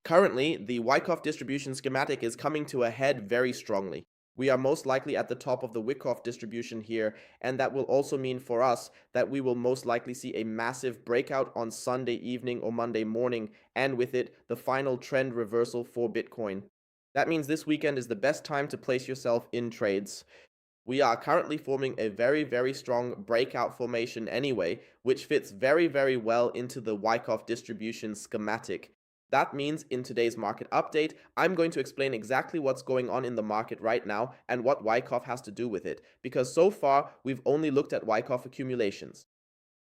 Currently, the Wyckoff distribution schematic is coming to a head very strongly. We are most likely at the top of the Wyckoff distribution here, and that will also mean for us that we will most likely see a massive breakout on Sunday evening or Monday morning, and with it, the final trend reversal for Bitcoin. That means this weekend is the best time to place yourself in trades. We are currently forming a very, very strong breakout formation anyway, which fits very, very well into the Wyckoff distribution schematic. That means in today's market update, I'm going to explain exactly what's going on in the market right now and what Wyckoff has to do with it, because so far we've only looked at Wyckoff accumulations.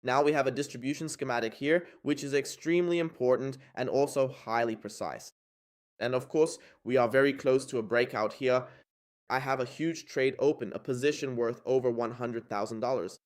Now we have a distribution schematic here, which is extremely important and also highly precise. And of course, we are very close to a breakout here. I have a huge trade open, a position worth over $100,000.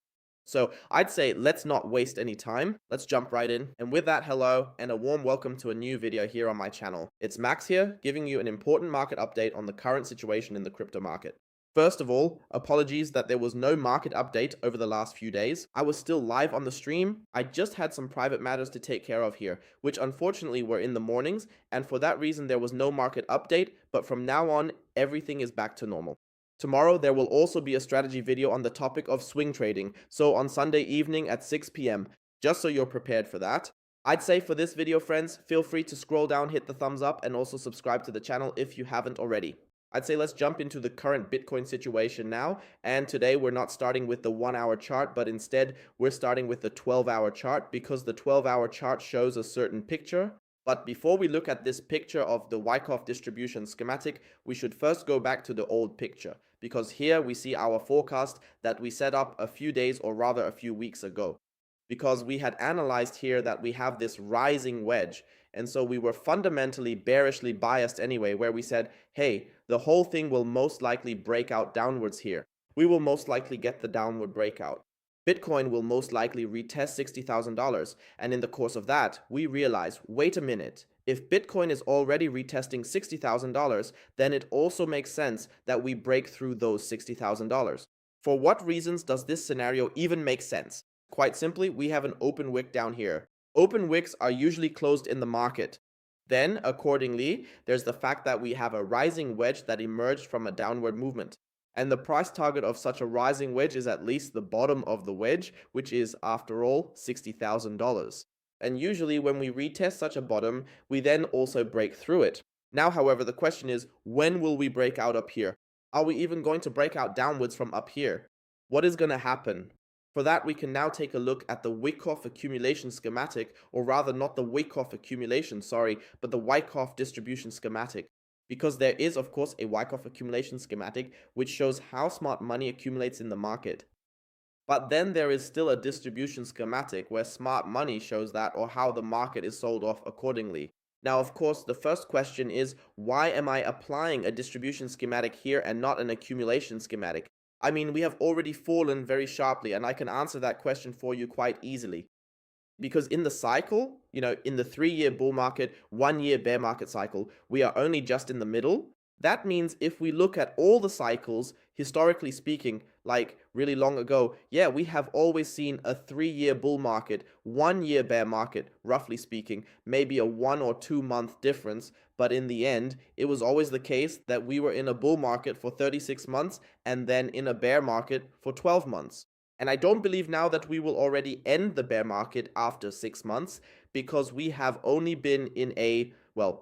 So I'd say let's not waste any time. Let's jump right in. And with that, hello and a warm welcome to a new video here on my channel. It's Max here, giving you an important market update on the current situation in the crypto market. First of all, apologies that there was no market update over the last few days. I was still live on the stream. I just had some private matters to take care of here, which unfortunately were in the mornings, and for that reason there was no market update, but from now on, everything is back to normal. Tomorrow there will also be a strategy video on the topic of swing trading, so on Sunday evening at 6 p.m, just so you're prepared for that. I'd say for this video, friends, feel free to scroll down, hit the thumbs up, and also subscribe to the channel if you haven't already. I'd say let's jump into the current Bitcoin situation now, and today we're not starting with the 1-hour chart, but instead we're starting with the 12-hour chart because the 12-hour chart shows a certain picture. But before we look at this picture of the Wyckoff distribution schematic, we should first go back to the old picture, because here we see our forecast that we set up a few days or rather a few weeks ago. Because we had analyzed here that we have this rising wedge, and so we were fundamentally bearishly biased anyway, where we said, hey, the whole thing will most likely break out downwards here. We will most likely get the downward breakout. Bitcoin will most likely retest $60,000, and in the course of that, we realize, wait a minute, if Bitcoin is already retesting $60,000, then it also makes sense that we break through those $60,000. For what reasons does this scenario even make sense? Quite simply, we have an open wick down here. Open wicks are usually closed in the market. Then, accordingly, there's the fact that we have a rising wedge that emerged from a downward movement. And the price target of such a rising wedge is at least the bottom of the wedge, which is, after all, $60,000. And usually when we retest such a bottom, we then also break through it. Now, however, the question is, when will we break out up here? Are we even going to break out downwards from up here? What is going to happen? For that, we can now take a look at the Wyckoff accumulation schematic, or rather not the Wyckoff accumulation, but the Wyckoff distribution schematic. Because there is, of course, a Wyckoff accumulation schematic which shows how smart money accumulates in the market. But then there is still a distribution schematic where smart money shows that, or how the market is sold off accordingly. Now, of course, the first question is, why am I applying a distribution schematic here and not an accumulation schematic? I mean, we have already fallen very sharply, and I can answer that question for you quite easily. Because in the cycle, in the 3-year bull market, 1-year bear market cycle, we are only just in the middle. That means if we look at all the cycles, historically speaking, like really long ago, yeah, we have always seen a 3-year bull market, 1-year bear market, roughly speaking, maybe a 1 or 2 month difference. But in the end, it was always the case that we were in a bull market for 36 months and then in a bear market for 12 months. And I don't believe now that we will already end the bear market after 6 months, because we have only been in a,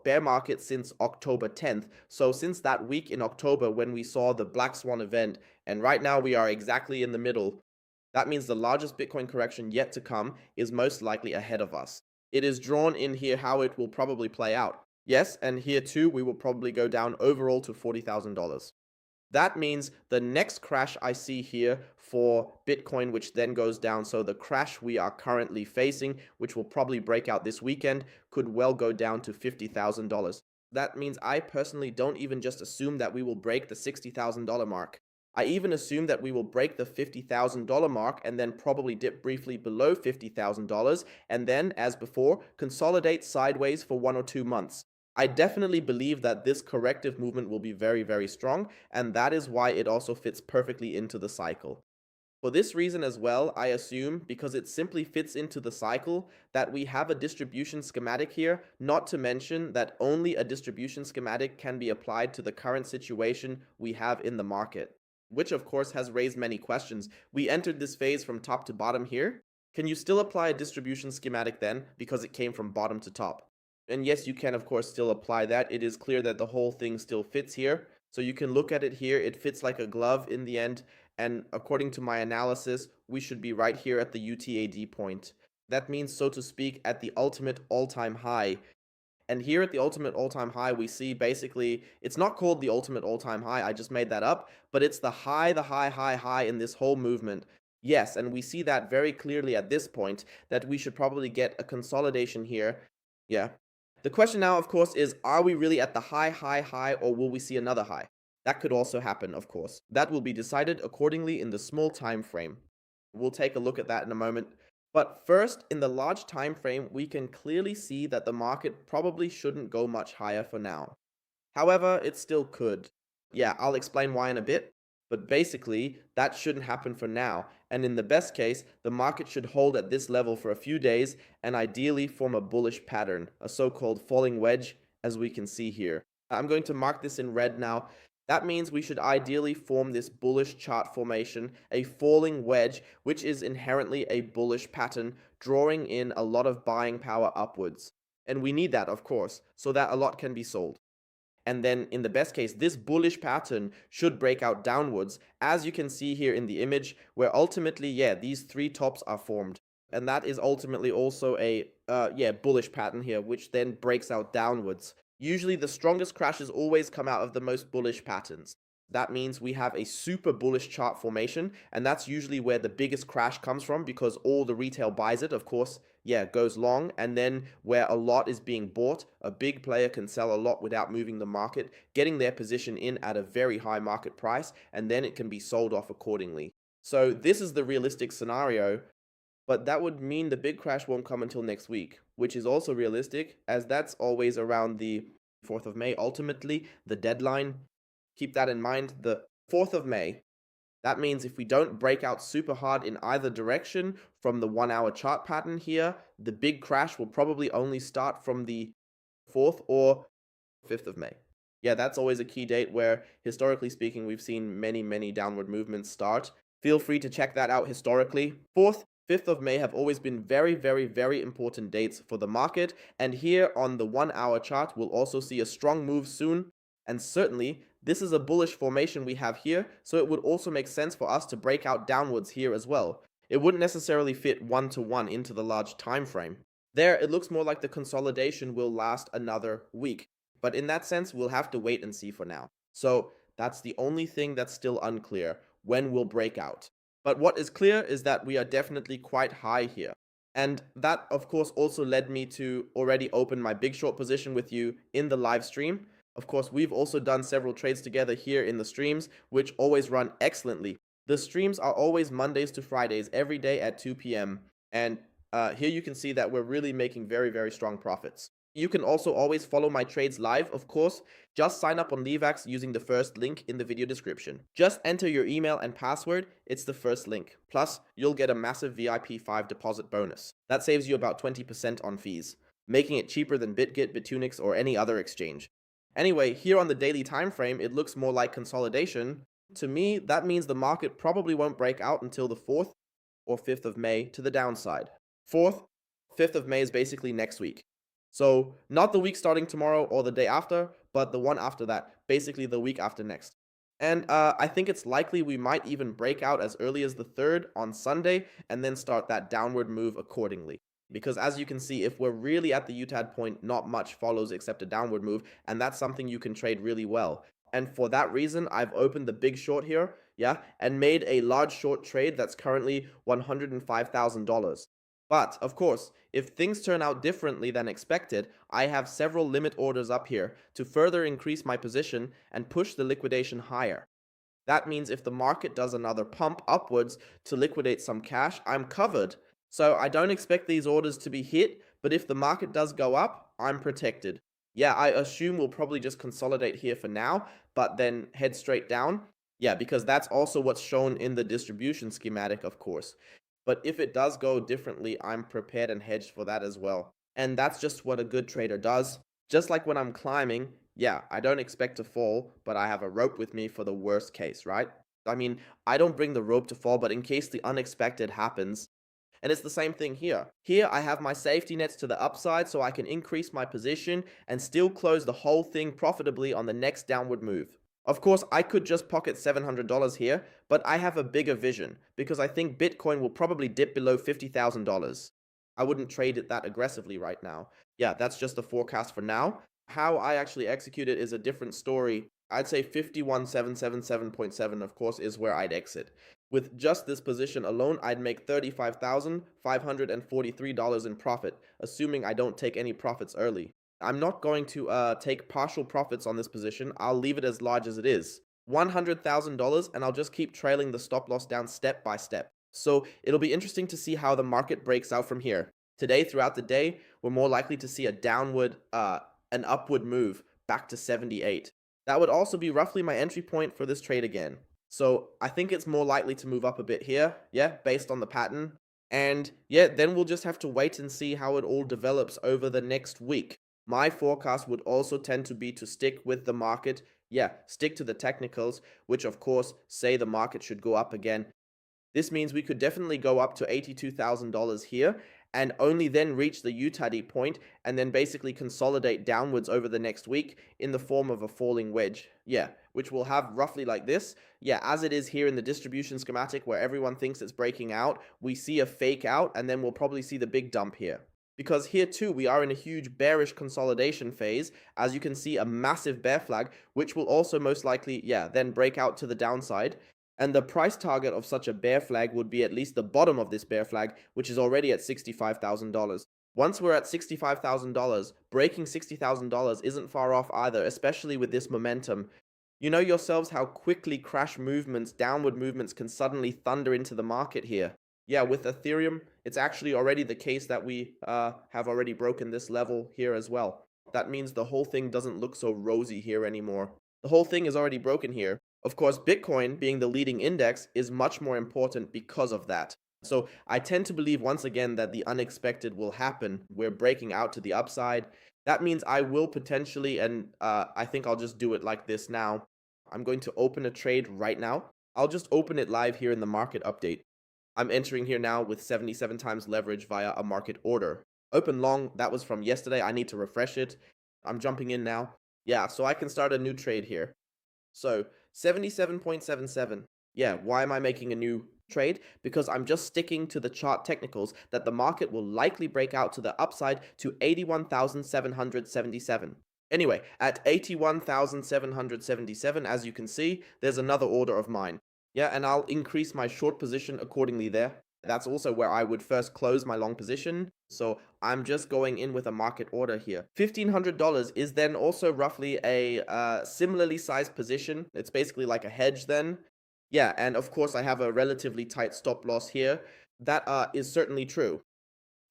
bear market since October 10th. So since that week in October when we saw the Black Swan event, and right now we are exactly in the middle. That means the largest Bitcoin correction yet to come is most likely ahead of us. It is drawn in here how it will probably play out. Yes, and here too we will probably go down overall to $40,000. That means the next crash I see here for Bitcoin, which then goes down, so the crash we are currently facing, which will probably break out this weekend, could well go down to $50,000. That means I personally don't even just assume that we will break the $60,000 mark. I even assume that we will break the $50,000 mark and then probably dip briefly below $50,000 and then, as before, consolidate sideways for 1 or 2 months. I definitely believe that this corrective movement will be very, very strong, and that is why it also fits perfectly into the cycle. For this reason as well, I assume, because it simply fits into the cycle, that we have a distribution schematic here, not to mention that only a distribution schematic can be applied to the current situation we have in the market, which of course has raised many questions. We entered this phase from top to bottom here. Can you still apply a distribution schematic then, because it came from bottom to top? And yes, you can of course still apply that. It is clear that the whole thing still fits here. So you can look at it here. It fits like a glove in the end. And according to my analysis, we should be right here at the UTAD point. That means, so to speak, at the ultimate all-time high. And here at the ultimate all-time high, we see basically, it's not called the ultimate all-time high, I just made that up, but it's the high, high in this whole movement. Yes, and we see that very clearly at this point, that we should probably get a consolidation here. Yeah. The question now, of course, is, are we really at the high, or will we see another high? That could also happen, of course. That will be decided accordingly in the small time frame. We'll take a look at that in a moment. But first, in the large time frame, we can clearly see that the market probably shouldn't go much higher for now. However, it still could. Yeah, I'll explain why in a bit. But basically, that shouldn't happen for now. And in the best case, the market should hold at this level for a few days and ideally form a bullish pattern, a so-called falling wedge, as we can see here. I'm going to mark this in red now. That means we should ideally form this bullish chart formation, a falling wedge, which is inherently a bullish pattern, drawing in a lot of buying power upwards. And we need that, of course, so that a lot can be sold. And then in the best case, this bullish pattern should break out downwards, as you can see here in the image, where ultimately, yeah, these three tops are formed. And that is ultimately also a, bullish pattern here, which then breaks out downwards. Usually the strongest crashes always come out of the most bullish patterns. That means we have a super bullish chart formation, and that's usually where the biggest crash comes from, because all the retail buys it, of course, goes long, and then where a lot is being bought, a big player can sell a lot without moving the market, getting their position in at a very high market price, and then it can be sold off accordingly. So this is the realistic scenario, but that would mean the big crash won't come until next week, which is also realistic, as that's always around the 4th of May, ultimately, the deadline. Keep that in mind, the 4th of May. That means if we don't break out super hard in either direction from the 1 hour chart pattern here, the big crash will probably only start from the 4th or 5th of May. Yeah, that's always a key date where, historically speaking, we've seen many downward movements start. Feel free to check that out historically. 4th, 5th of May have always been very important dates for the market. And here on the 1 hour chart, we'll also see a strong move soon. And certainly, this is a bullish formation we have here, so it would also make sense for us to break out downwards here as well. It wouldn't necessarily fit one-to-one into the large time frame. There, it looks more like the consolidation will last another week. But in that sense, we'll have to wait and see for now. So that's the only thing that's still unclear, when we'll break out. But what is clear is that we are definitely quite high here. And that, of course, also led me to already open my big short position with you in the live stream. Of course, we've also done several trades together here in the streams, which always run excellently. The streams are always Mondays to Fridays, every day at 2 p.m. And here you can see that we're really making very strong profits. You can also always follow my trades live, of course. Just sign up on LEVEX using the first link in the video description. Just enter your email and password, it's the first link. Plus, you'll get a massive VIP 5 deposit bonus. That saves you about 20% on fees, making it cheaper than BitGet, Bitunix, or any other exchange. Anyway, here on the daily time frame, it looks more like consolidation. To me, that means the market probably won't break out until the 4th or 5th of May to the downside. 4th, 5th of May is basically next week. So not the week starting tomorrow or the day after, but the one after that, basically the week after next. And I think it's likely we might even break out as early as the 3rd on Sunday and then start that downward move accordingly. Because as you can see, if we're really at the UTAD point, not much follows except a downward move, and that's something you can trade really well. And for that reason, I've opened the big short here, and made a large short trade that's currently $105,000. But, of course, if things turn out differently than expected, I have several limit orders up here to further increase my position and push the liquidation higher. That means if the market does another pump upwards to liquidate some cash, I'm covered. So I don't expect these orders to be hit, but if the market does go up, I'm protected. Yeah, I assume we'll probably just consolidate here for now, but then head straight down. Yeah, because that's also what's shown in the distribution schematic, of course. But if it does go differently, I'm prepared and hedged for that as well. And that's just what a good trader does. Just like when I'm climbing, yeah, I don't expect to fall, but I have a rope with me for the worst case, right? I mean, I don't bring the rope to fall, but in case the unexpected happens, and it's the same thing here. Here I have my safety nets to the upside so I can increase my position and still close the whole thing profitably on the next downward move. Of course, I could just pocket $700 here, but I have a bigger vision because I think Bitcoin will probably dip below $50,000. I wouldn't trade it that aggressively right now. Yeah, that's just the forecast for now. How I actually execute it is a different story. I'd say 51777.7, of course, is where I'd exit. With just this position alone, I'd make $35,543 in profit, assuming I don't take any profits early. I'm not going to take partial profits on this position. I'll leave it as large as it is. $100,000, and I'll just keep trailing the stop loss down step by step. So it'll be interesting to see how the market breaks out from here. Today, throughout the day, we're more likely to see an upward move back to 78. That would also be roughly my entry point for this trade again. So I think it's more likely to move up a bit here, yeah, based on the pattern. And yeah, then we'll just have to wait and see how it all develops over the next week. My forecast would also tend to be to stick with the market. Yeah, stick to the technicals, which of course say the market should go up again. This means we could definitely go up to $82,000 here and only then reach the UTAD point and then basically consolidate downwards over the next week in the form of a falling wedge. Yeah, which will have roughly like this. Yeah, as it is here in the distribution schematic where everyone thinks it's breaking out, we see a fake out and then we'll probably see the big dump here. Because here too, we are in a huge bearish consolidation phase. As you can see, a massive bear flag, which will also most likely, yeah, then break out to the downside. And the price target of such a bear flag would be at least the bottom of this bear flag, which is already at $65,000. Once we're at $65,000, breaking $60,000 isn't far off either, especially with this momentum. You know yourselves how quickly crash movements, downward movements can suddenly thunder into the market here. Yeah, with Ethereum, it's actually already the case that we have already broken this level here as well. That means the whole thing doesn't look so rosy here anymore. The whole thing is already broken here. Of course, Bitcoin, being the leading index, is much more important because of that. So I tend to believe once again that the unexpected will happen. We're breaking out to the upside. That means I will potentially, and I think I'll just do it like this now. I'm going to open a trade right now. I'll just open it live here in the market update. I'm entering here now with 77 times leverage via a market order. Open long, that was from yesterday. I need to refresh it. I'm jumping in now. Yeah, so I can start a new trade here. So 77.77. Yeah, why am I making a new trade? Because I'm just sticking to the chart technicals that the market will likely break out to the upside to 81,777. Anyway, at 81,777, as you can see, there's another order of mine. Yeah, and I'll increase my short position accordingly there. That's also where I would first close my long position. So I'm just going in with a market order here. $1,500 is then also roughly a similarly sized position. It's basically like a hedge then. Yeah, and of course I have a relatively tight stop loss here. That is certainly true.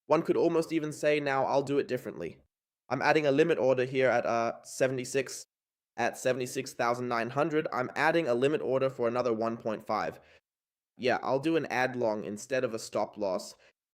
One could almost even say now I'll do it differently. I'm adding a limit order here at 76,900. I'm adding a limit order for another 1.5. Yeah, I'll do an add long instead of a stop loss.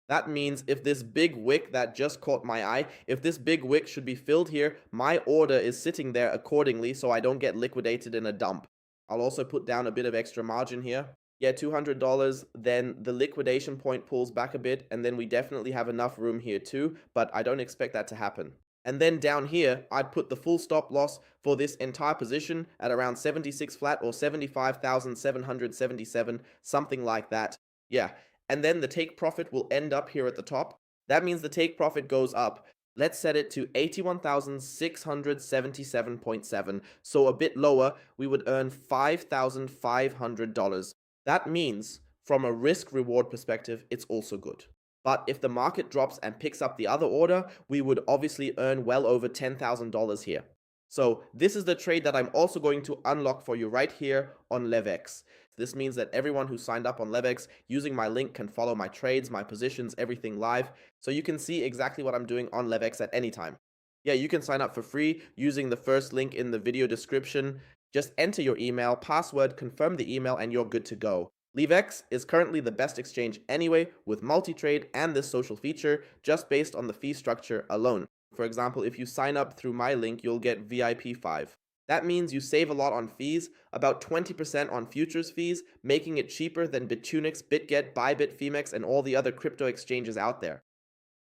That means if this big wick that just caught my eye, if this big wick should be filled here, my order is sitting there accordingly so I don't get liquidated in a dump. I'll also put down a bit of extra margin here. Yeah, $200, then the liquidation point pulls back a bit, and then we definitely have enough room here too, but I don't expect that to happen. And then down here, I'd put the full stop loss for this entire position at around 76 flat or 75,777, something like that. Yeah, and then the take profit will end up here at the top. That means the take profit goes up. Let's set it to 81,677.7. So a bit lower, we would earn $5,500. That means, from a risk reward perspective, it's also good. But if the market drops and picks up the other order, we would obviously earn well over $10,000 here. So this is the trade that I'm also going to unlock for you right here on LEVEX. This means that everyone who signed up on LEVEX using my link can follow my trades, my positions, everything live. So you can see exactly what I'm doing on LEVEX at any time. Yeah, you can sign up for free using the first link in the video description. Just enter your email, password, confirm the email, and you're good to go. LEVEX is currently the best exchange anyway, with multi-trade and this social feature, just based on the fee structure alone. For example, if you sign up through my link, you'll get VIP 5. That means you save a lot on fees, about 20% on futures fees, making it cheaper than Bitunix, BitGet, Bybit, Femex, and all the other crypto exchanges out there.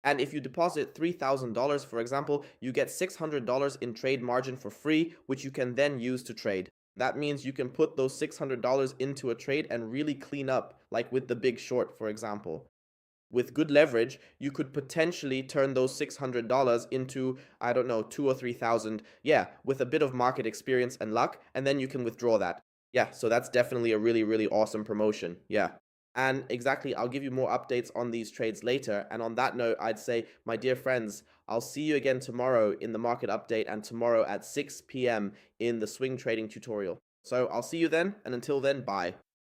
And if you deposit $3,000, for example, you get $600 in trade margin for free, which you can then use to trade. That means you can put those $600 into a trade and really clean up, like with the Big Short, for example. With good leverage, you could potentially turn those $600 into, I don't know, 2 or 3,000. Yeah, with a bit of market experience and luck, and then you can withdraw that. Yeah, so that's definitely a really, really awesome promotion. Yeah. And exactly, I'll give you more updates on these trades later. And on that note, I'd say, my dear friends, I'll see you again tomorrow in the market update and tomorrow at 6 p.m. in the swing trading tutorial. So I'll see you then, and until then, bye.